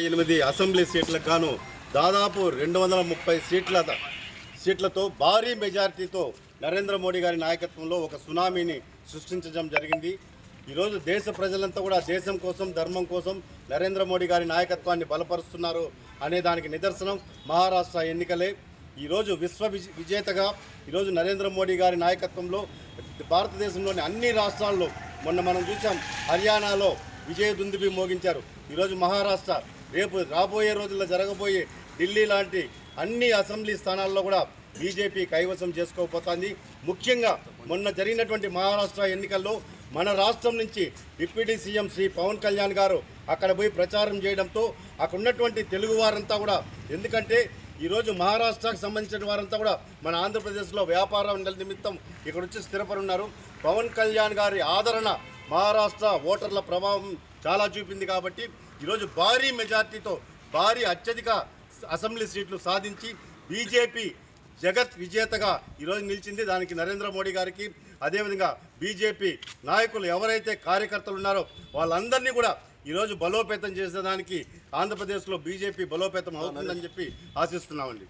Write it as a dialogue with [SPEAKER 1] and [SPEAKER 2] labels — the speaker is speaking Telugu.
[SPEAKER 1] 8 అసెంబ్లీ సీట్లకు గాను దాదాపు 230 సీట్లతో భారీ మెజారిటీతో నరేంద్ర మోడీ గారి నాయకత్వంలో ఒక సునామీని సృష్టించడం జరిగింది. ఈరోజు దేశ ప్రజలంతా కూడా దేశం కోసం ధర్మం కోసం నరేంద్ర మోడీ గారి నాయకత్వాన్ని బలపరుస్తున్నారు అనే దానికి నిదర్శనం మహారాష్ట్ర ఎన్నికలే. ఈరోజు విశ్వ విజేతగా ఈరోజు నరేంద్ర మోడీ గారి నాయకత్వంలో భారతదేశంలోని అన్ని రాష్ట్రాల్లో మొన్న మనం చూసాం, హర్యానాలో విజయదుందుబి మోగించారు. ఈరోజు మహారాష్ట్ర, రేపు రాబోయే రోజుల్లో జరగబోయే ఢిల్లీ లాంటి అన్ని అసెంబ్లీ స్థానాల్లో కూడా బీజేపీ కైవసం చేసుకోబోతోంది. ముఖ్యంగా మొన్న జరిగినటువంటి మహారాష్ట్ర ఎన్నికల్లో మన రాష్ట్రం నుంచి డిప్యూటీ సీఎం శ్రీ పవన్ కళ్యాణ్ గారు అక్కడ పోయి ప్రచారం చేయడంతో అక్కడ ఉన్నటువంటి తెలుగు వారంతా కూడా, ఎందుకంటే ఈరోజు మహారాష్ట్రకు సంబంధించిన వారంతా కూడా మన ఆంధ్రప్రదేశ్లో వ్యాపారం నిమిత్తం ఇక్కడ వచ్చి స్థిరపడి ఉన్నారు. పవన్ కళ్యాణ్ గారి ఆదరణ మహారాష్ట్ర ఓటర్ల ప్రభావం చాలా చూపింది. కాబట్టి ఈరోజు భారీ మెజార్టీతో భారీ అత్యధిక అసెంబ్లీ సీట్లు సాధించి బీజేపీ జగత్ విజేతగా ఈరోజు నిలిచింది. దానికి నరేంద్ర మోడీ గారికి, అదేవిధంగా బీజేపీ నాయకులు ఎవరైతే కార్యకర్తలు ఉన్నారో వాళ్ళందరినీ కూడా ఈరోజు బలోపేతం చేసేదానికి ఆంధ్రప్రదేశ్లో బీజేపీ బలోపేతం అవుతుందని చెప్పి ఆశిస్తున్నామండి.